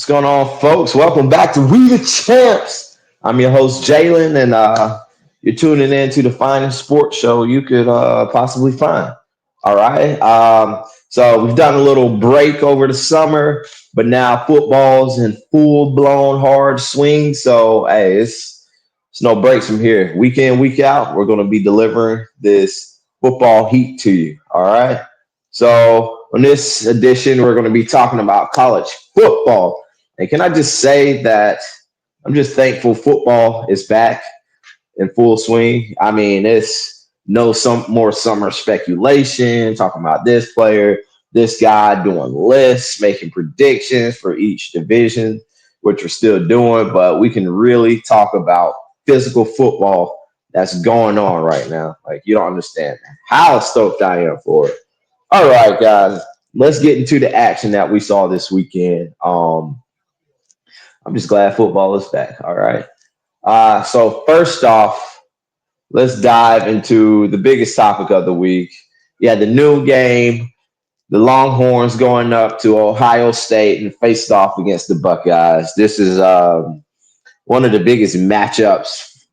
going on, folks? Welcome back to We the Champs. I'm your host, Jalen, and you're tuning in to the finest sports show you could possibly find. All right. So we've done a little break over the summer, but now football's in full blown hard swing. So hey, it's no breaks from here. Week in, week out, we're going to be delivering this football heat to you. All right. So on this edition, we're going to be talking about college football. And can I just say that I'm just thankful football is back in full swing. I mean, it's no some more summer speculation, talking about this player, this guy, doing lists, making predictions for each division, which we're still doing, but we can really talk about physical football that's going on right now. Like, you don't understand how stoked I am for it. All right, guys, let's get into the action that we saw this weekend. I'm just glad football is back. All right. So first off, let's dive into the biggest topic of the week. Yeah, the noon game, the Longhorns going up to Ohio State and faced off against the Buckeyes. This is one of the biggest matchups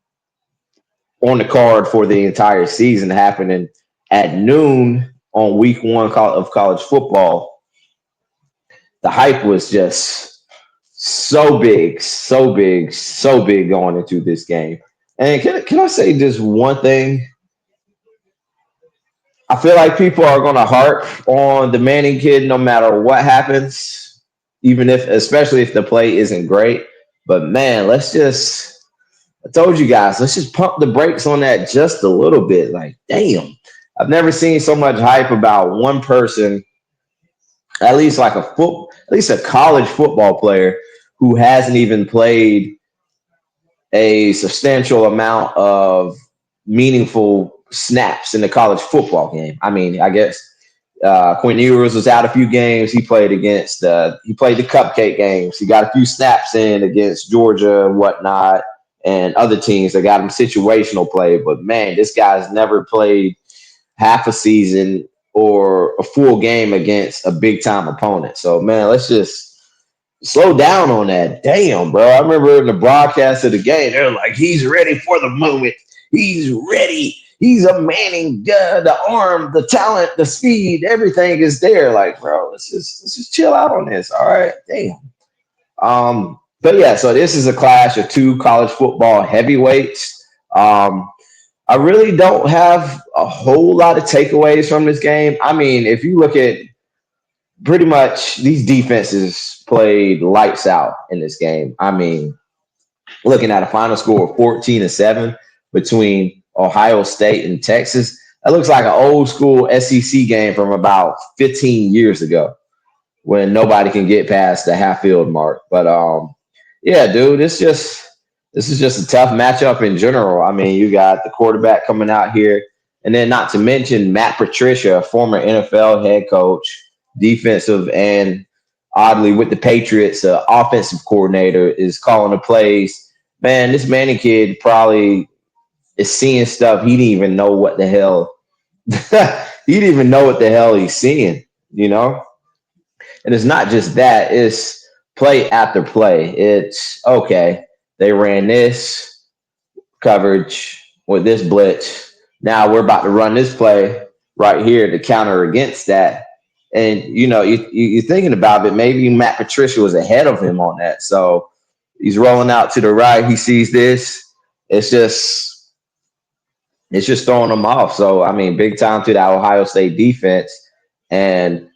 on the card for the entire season, happening at noon on week one of college football. The hype was just so big, so big, so big going into this game. And can I say just one thing? I feel like people are going to harp on the Manning kid no matter what happens, even if, especially if the play isn't great. But man, I told you guys, let's just pump the brakes on that just a little bit. Like, damn, I've never seen so much hype about one person, at least at least a college football player who hasn't even played a substantial amount of meaningful snaps in the college football game. I mean, I guess Quinn Ewers was out a few games. He played the cupcake games. He got a few snaps in against Georgia and whatnot, and other teams that got him situational play. But man, this guy's never played half a season or a full game against a big time opponent. So man, let's just slow down on that. Damn, bro. I remember in the broadcast of the game, they're like, he's ready for the moment. He's ready. He's a Manning. The arm, the talent, the speed, everything is there. Like, bro, let's just chill out on this. All right. Damn. But yeah, so this is a clash of two college football heavyweights. I really don't have a whole lot of takeaways from this game. I mean, if you look at pretty much these defenses played lights out in this game. I mean, looking at a final score of 14-7 between Ohio State and Texas, that looks like an old school SEC game from about 15 years ago when nobody can get past the half field mark. But yeah, dude, this is just a tough matchup in general. I mean, you got the quarterback coming out here, and then not to mention Matt Patricia, a former NFL head coach, defensive, and oddly with the Patriots, offensive coordinator, is calling the plays. Man, this Manning kid probably is seeing stuff he didn't even know what the hell he didn't even know what the hell he's seeing, you know? And it's not just that, it's play after play. It's okay, they ran this coverage with this blitz. Now we're about to run this play right here to counter against that. And you're thinking about it. Maybe Matt Patricia was ahead of him on that. So he's rolling out to the right. He sees this. It's just throwing him off. So I mean, big time to that Ohio State defense. And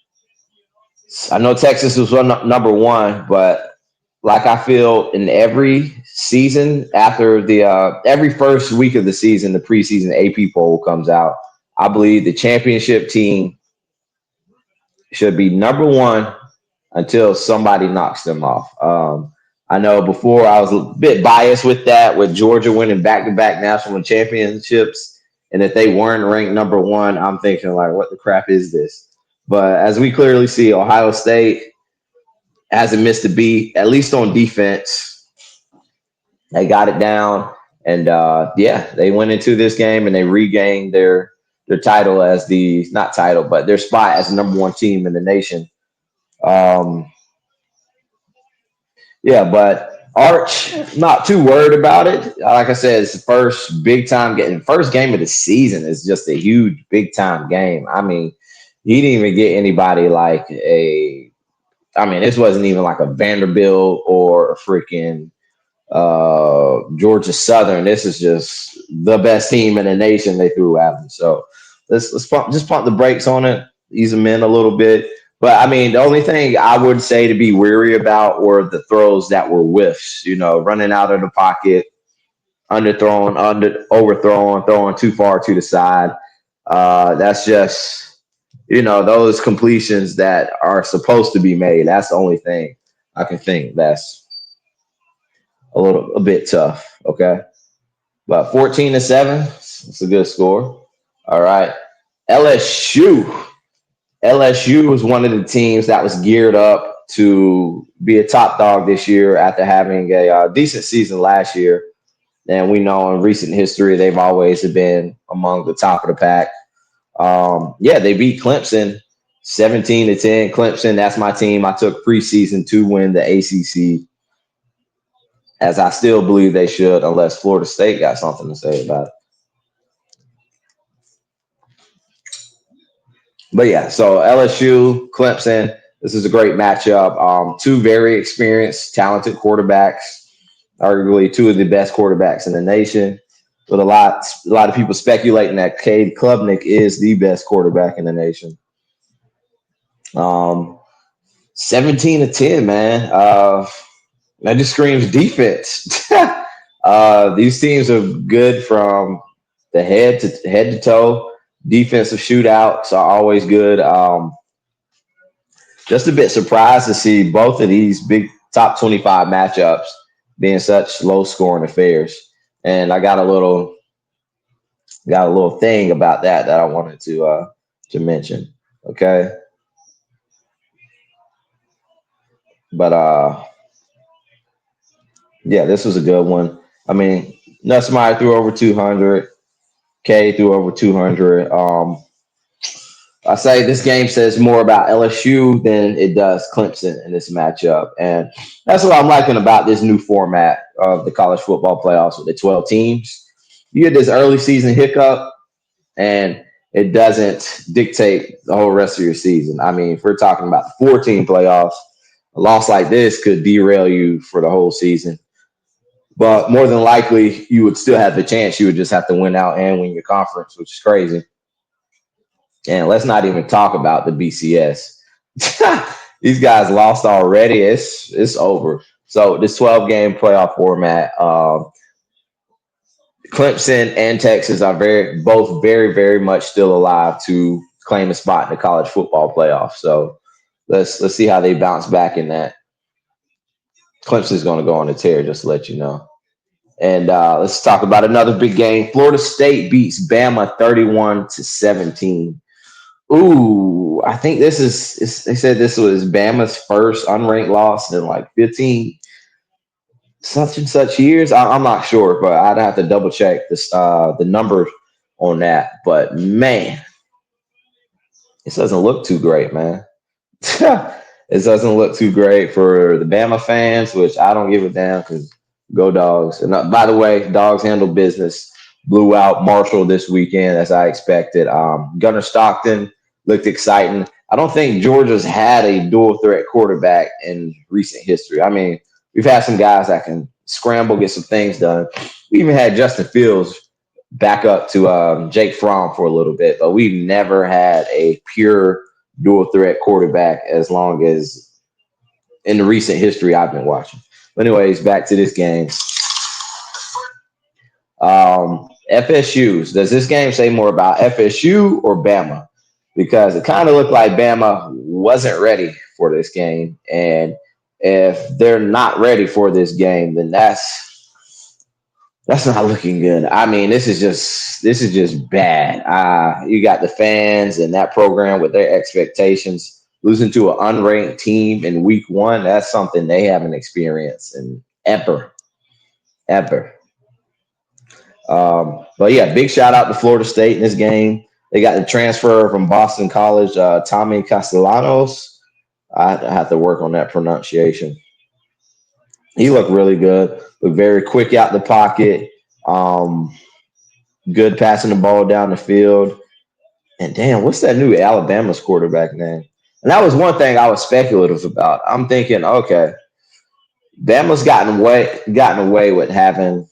I know Texas was number one, but like I feel in every season after the every first week of the season, the preseason AP poll comes out. I believe the championship team should be number one until somebody knocks them off. I know before I was a bit biased with that, with Georgia winning back-to-back national championships, and if they weren't ranked number one, I'm thinking like, what the crap is this? But as we clearly see, Ohio State hasn't missed a beat, at least on defense. They got it down, and yeah, they went into this game and they regained their title as the not title, but their spot as the number one team in the nation. Um, Yeah, but Arch, not too worried about it. Like I said, it's the first big time getting first game of the season is just a huge big time game. I mean, he didn't even get anybody like a. I mean, this wasn't even like a Vanderbilt or a freaking Georgia Southern. This is just the best team in the nation they threw at them. So just pump the brakes on it, ease them in a little bit. But I mean, the only thing I would say to be weary about were the throws that were whiffs. You know, running out of the pocket, underthrown, overthrown, throwing too far to the side. That's just those completions that are supposed to be made. That's the only thing I can think that's a bit tough. Okay. But 14-7, it's a good score. All right. LSU. LSU was one of the teams that was geared up to be a top dog this year after having a decent season last year. And we know in recent history, they've always been among the top of the pack. Yeah, they beat Clemson 17-10. Clemson, that's my team. I took preseason to win the ACC, as I still believe they should, unless Florida State got something to say about it. But yeah, so LSU, Clemson, this is a great matchup. Two very experienced, talented quarterbacks, arguably two of the best quarterbacks in the nation. With a lot of people speculating that Cade Klubnik is the best quarterback in the nation. Um, 17-10, man. That just screams defense. These teams are good from the head to toe. Defensive shootouts are always good. Just a bit surprised to see both of these big top 25 matchups being such low scoring affairs. And I got a little thing about that I wanted to mention. Okay. But yeah, this was a good one. I mean, Nussmeyer threw over 200. K threw over 200. I say this game says more about LSU than it does Clemson in this matchup. And that's what I'm liking about this new format of the college football playoffs with the 12 teams. You get this early season hiccup, and it doesn't dictate the whole rest of your season. I mean, if we're talking about the 14 playoffs, a loss like this could derail you for the whole season. But more than likely, you would still have the chance. You would just have to win out and win your conference, which is crazy. And let's not even talk about the BCS. These guys lost already. It's over. So this 12 game playoff format, Clemson and Texas are both very very much still alive to claim a spot in the college football playoff. So let's see how they bounce back in that. Clemson's going to go on a tear, just to let you know. And let's talk about another big game. Florida State beats Bama 31-17. Ooh, I think they said this was Bama's first unranked loss in like 15 such and such years. I'm not sure, but I'd have to double check the number on that. But man, this doesn't look too great, man. It doesn't look too great for the Bama fans, which I don't give a damn because go dogs. And by the way, dogs handle business. Blew out Marshall this weekend as I expected. Gunnar Stockton looked exciting. I don't think Georgia's had a dual threat quarterback in recent history. I mean, we've had some guys that can scramble, get some things done. We even had Justin Fields back up to Jake Fromm for a little bit, but we've never had a pure dual threat quarterback as long as in the recent history I've been watching. But anyways, back to this game. FSU's. Does this game say more about FSU or Bama? Because it kind of looked like Bama wasn't ready for this game. And if they're not ready for this game, then that's not looking good. I mean, this is just bad. You got the fans and that program with their expectations losing to an unranked team in week one. That's something they haven't experienced in ever. But yeah, big shout out to Florida State in this game. They got the transfer from Boston College, Tommy Castellanos. I have to work on that pronunciation. He looked really good. Looked very quick out the pocket. Um, Good passing the ball down the field. And damn, what's that new Alabama's quarterback name? And that was one thing I was speculative about. I'm thinking, okay, Bama's gotten away with having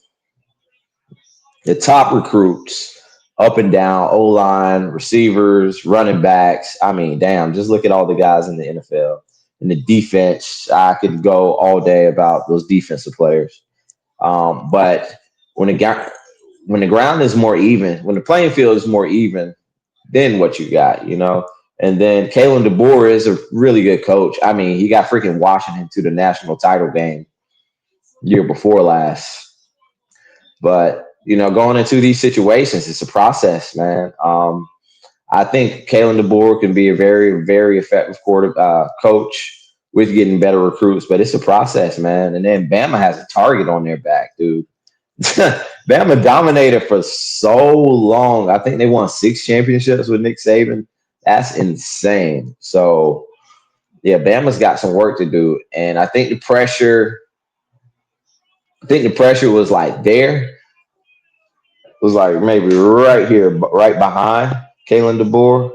the top recruits up and down, O line, receivers, running backs. I mean, damn, just look at all the guys in the NFL. And the defense, I could go all day about those defensive players. But when when the ground is more even, when the playing field is more even, then what you got, you know? And then Kalen DeBoer is a really good coach. I mean, he got freaking Washington to the national title game year before last. But going into these situations, it's a process, man. I think Kalen DeBoer can be a very, very effective coach with getting better recruits, but it's a process, man. And then Bama has a target on their back, dude. Bama dominated for so long. I think they won 6 championships with Nick Saban. That's insane. So yeah, Bama's got some work to do, and I think the pressure was like there. It was like maybe right here, right behind Kalen DeBoer.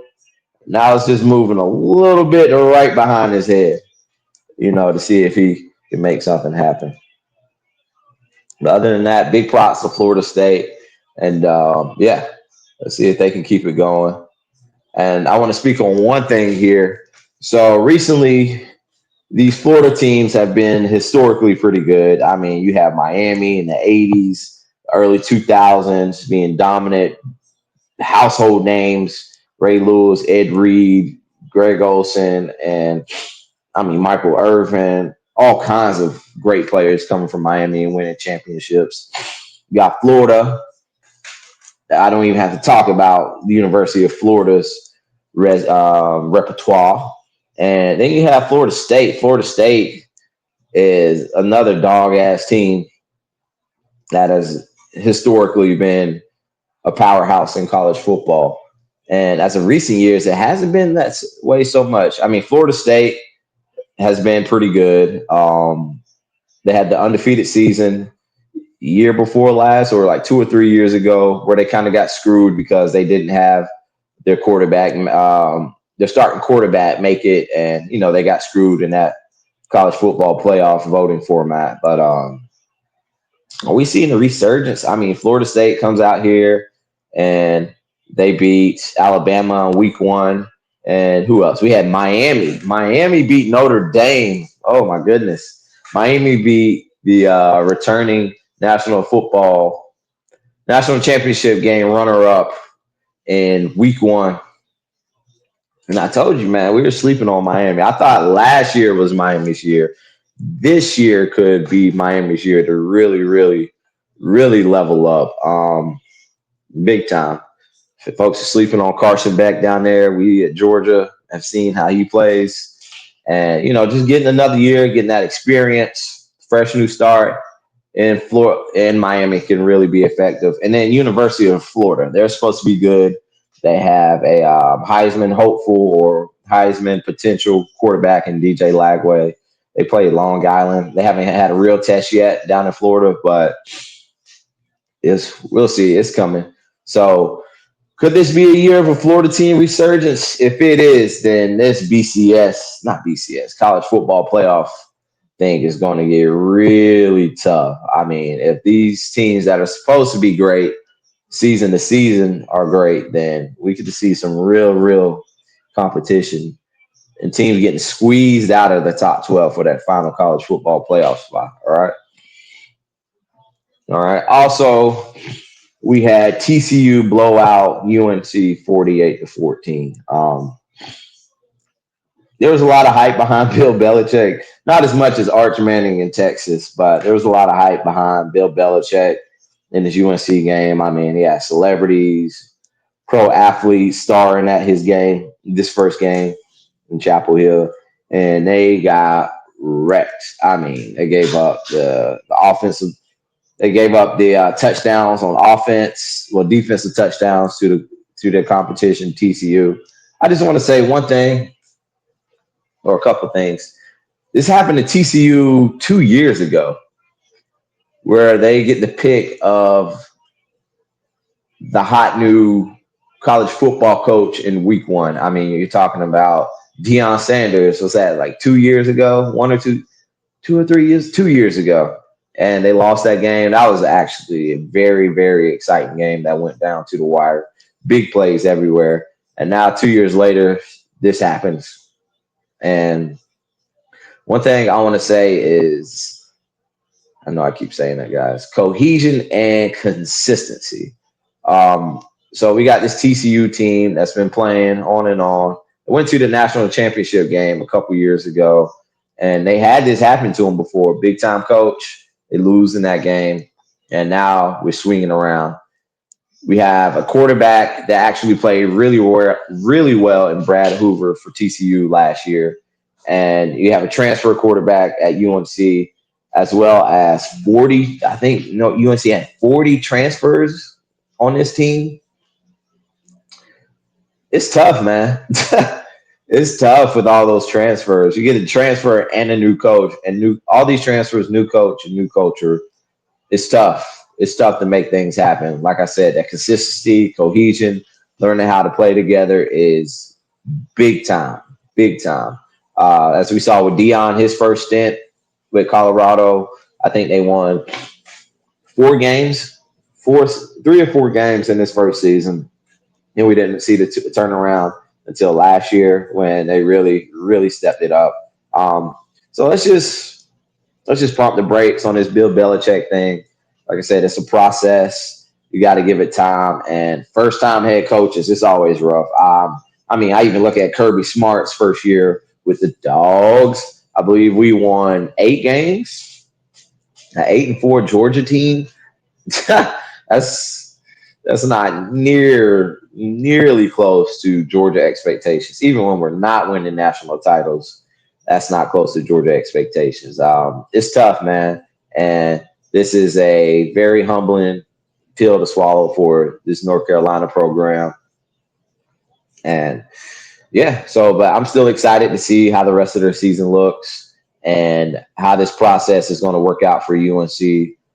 Now it's just moving a little bit to right behind his head, to see if he can make something happen. But other than that, big props to Florida State, and yeah, let's see if they can keep it going. And I want to speak on one thing here. So recently, these Florida teams have been historically pretty good. I mean, you have Miami in the 80s, early 2000s being dominant, household names, Ray Lewis, Ed Reed, Greg Olson, and I mean, Michael Irvin, all kinds of great players coming from Miami and winning championships. You got Florida. I don't even have to talk about the University of Florida's repertoire. And then you have Florida State. Florida State is another dog ass team that has historically been a powerhouse in college football. And as of recent years, it hasn't been that way so much. I mean, Florida State has been pretty good. They had the undefeated season year before last, or like 2 or 3 years ago, where they kind of got screwed because they didn't have their quarterback, their starting quarterback, make it, and they got screwed in that college football playoff voting format. But are we seeing a resurgence? I mean, Florida State comes out here and they beat Alabama in week 1. And who else? We had Miami. Miami beat Notre Dame. Oh my goodness. Miami beat the returning national championship game runner up in week 1. And I told you, man, we were sleeping on Miami. I thought last year was Miami's year. This year could be Miami's year to really, really, really level up, big time. If folks are sleeping on Carson Beck down there, we at Georgia have seen how he plays, and just getting another year, getting that experience, fresh new start in Florida and Miami can really be effective. And then University of Florida, they're supposed to be good. They have a Heisman hopeful or Heisman potential quarterback in DJ Lagway. They play Long Island. They haven't had a real test yet down in Florida, but we'll see. It's coming. So could this be a year of a Florida team resurgence? If it is, then this not BCS, college football playoff thing is going to get really tough. I mean, if these teams that are supposed to be great season to season are great, then we could see some real, real competition and teams getting squeezed out of the top 12 for that final college football playoff spot. All right. All right. Also, we had TCU blow out UNC 48-14. There was a lot of hype behind Bill Belichick. Not as much as Arch Manning in Texas, but there was a lot of hype behind Bill Belichick in this UNC game. I mean, he had celebrities, pro athletes starring at his game, this first game in Chapel Hill, and they got wrecked. I mean, they gave up the offensive. They gave up the touchdowns on offense, defensive touchdowns to their competition, TCU. I just want to say one thing or a couple of things. This happened to TCU 2 years ago, where they get the pick of the hot new college football coach in week one. I mean, you're talking about Deion Sanders. Was that like 2 years ago? 1 or 2 or 3 years? 2 years ago. And they lost that game. That was actually a very, very exciting game that went down to the wire. Big plays everywhere. And now 2 years later, this happens. And one thing I want to say is, I know I keep saying that, guys, cohesion and consistency. Um, so we got this TCU team that's been playing on and on. They went to the national championship game a couple years ago, and they had this happen to them before. Big time coach, they lose in that game, and now we're swinging around. We have a quarterback that actually played really well in Brad Hoover for TCU last year, and you have a transfer quarterback at UNC, as well as 40. I think no UNC had 40 transfers on this team. It's tough, man. It's tough with all those transfers. You get a transfer and a new coach, and new all these transfers, new coach and new culture. It's tough. It's tough to make things happen. Like I said, that consistency, cohesion, learning how to play together is big time, big time. As we saw with Dion, his first stint with Colorado, I think they won 4 games, 3 or 4 games in this first season, and we didn't see the turnaround until last year when they really, really stepped it up. Um, so let's just pump the brakes on this Bill Belichick thing. Like I said, it's a process. You got to give it time. And first time head coaches, it's always rough. I mean, I even look at Kirby Smart's first year with the Dogs. I believe we won 8 games, an 8-4 Georgia team. that's that's not nearly close to Georgia expectations. Even when we're not winning national titles, that's not close to Georgia expectations. It's tough, man, and this is a very humbling pill to swallow for this North Carolina program. And yeah, but I'm still excited to see how the rest of their season looks and how this process is going to work out for UNC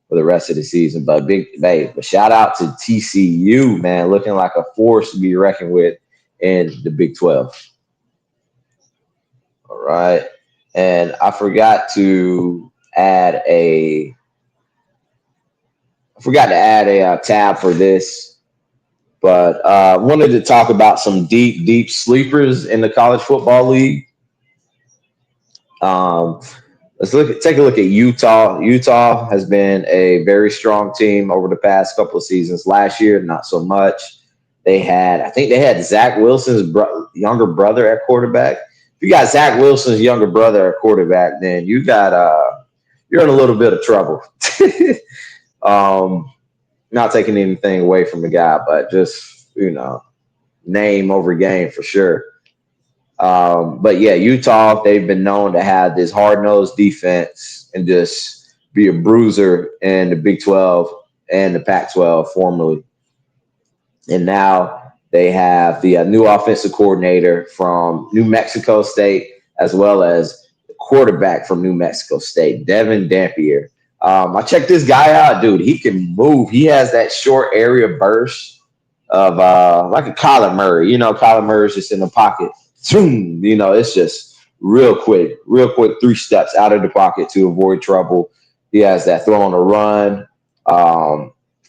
for the rest of the season. But but shout out to TCU, man, looking like a force to be reckoned with in the Big 12. All right. And I forgot to add a tab for this, but wanted to talk about some deep, deep sleepers in the college football league. Um, take a look at Utah. Utah has been a very strong team over the past couple of seasons. Last year, not so much. I think they had Zach Wilson's younger brother at quarterback. If you got Zach Wilson's younger brother at quarterback, then you're in a little bit of trouble. um, Not taking anything away from the guy, but just name over game for sure. But yeah, Utah, they've been known to have this hard nosed defense and just be a bruiser in the Big 12 and the Pac 12 formerly. And now they have the new offensive coordinator from New Mexico State, as well as the quarterback from New Mexico State, Devin Dampier. I checked this guy out, dude. He can move. He has that short area burst of like a Kyler Murray. Kyler Murray's just in the pocket. Zoom, it's just real quick, 3 steps out of the pocket to avoid trouble. He has that throw on the run,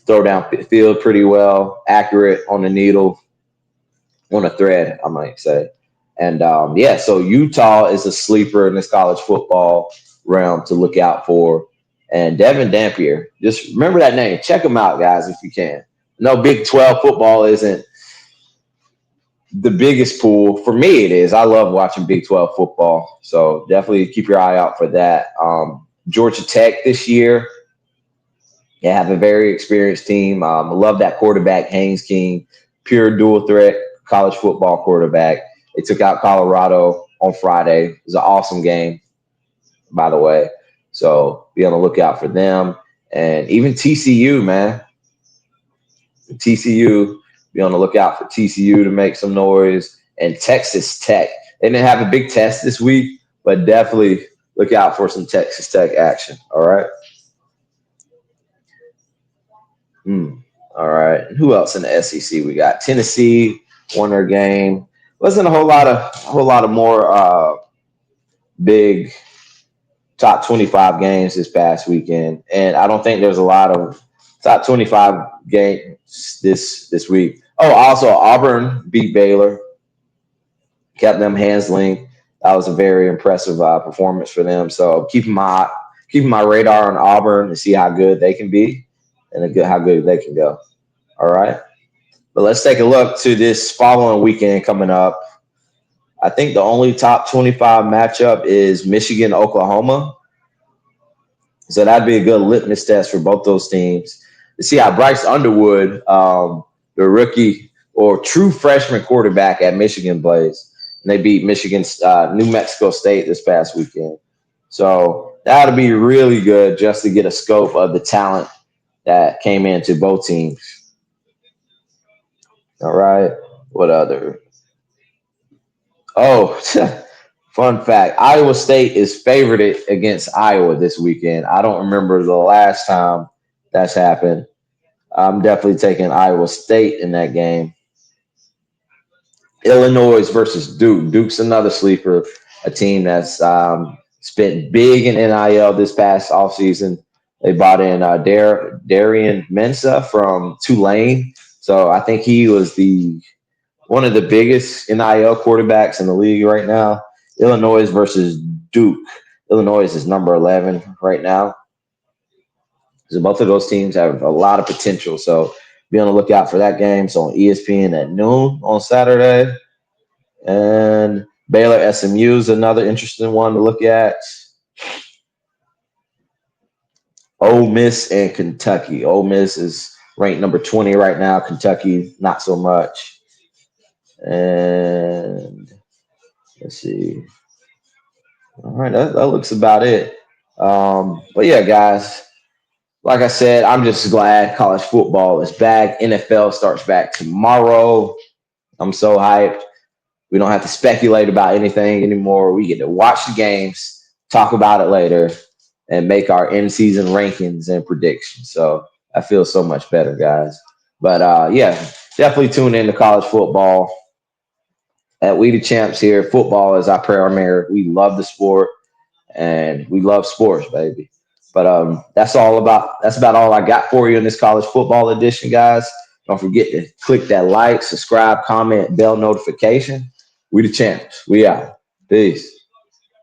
throw down field pretty well, accurate on the needle, on a thread, I might say. And so Utah is a sleeper in this college football realm to look out for. And Devin Dampier, just remember that name. Check him out, guys, if you can. No, Big 12 football isn't the biggest pool. For me, it is. I love watching Big 12 football. So definitely keep your eye out for that. Georgia Tech this year, they have a very experienced team. I love that quarterback, Haynes King, pure dual threat college football quarterback. They took out Colorado on Friday. It was an awesome game, by the way. So be on the lookout for them. And even TCU, man. TCU, be on the lookout for TCU to make some noise. And Texas Tech. They didn't have a big test this week, but definitely look out for some Texas Tech action. All right. Hmm. All right. Who else in the SEC? We got Tennessee won their game. Wasn't a whole lot of more big top 25 games this past weekend, and I don't think there's a lot of top 25 games this week. Oh, also Auburn beat Baylor, kept them hands linked. That was a very impressive performance for them. So keeping my radar on Auburn to see how good they can be and how good they can go. All right. But let's take a look to this following weekend coming up. I think the only top 25 matchup is Michigan, Oklahoma. So that'd be a good litmus test for both those teams to see how Bryce Underwood, the rookie or true freshman quarterback at Michigan, plays. And they beat Michigan's New Mexico State this past weekend. So that'll be really good just to get a scope of the talent that came into both teams. All right. What other? Oh, fun fact. Iowa State is favored against Iowa this weekend. I don't remember the last time that's happened. I'm definitely taking Iowa State in that game. Illinois versus Duke. Duke's another sleeper, a team that's spent big in NIL this past offseason. They bought in Darian Mensah from Tulane. So I think he was one of the biggest NIL quarterbacks in the league right now. Illinois versus Duke. Illinois is number 11 right now. So both of those teams have a lot of potential. So be on the lookout for that game. So on ESPN at noon on Saturday. And Baylor SMU is another interesting one to look at. Ole Miss and Kentucky. Ole Miss is ranked number 20 right now. Kentucky, not so much. And let's see. All right, that looks about it. But yeah, guys, like I said, I'm just glad college football is back. NFL starts back tomorrow. I'm so hyped. We don't have to speculate about anything anymore. We get to watch the games, talk about it later, and make our in-season rankings and predictions. So I feel so much better, guys. But yeah, definitely tune in to college football. At We the Champs here, football is our primary. We love the sport and we love sports, baby. But that's about all I got for you in this college football edition, guys. Don't forget to click that like, subscribe, comment, bell notification. We the champs. We out. Peace.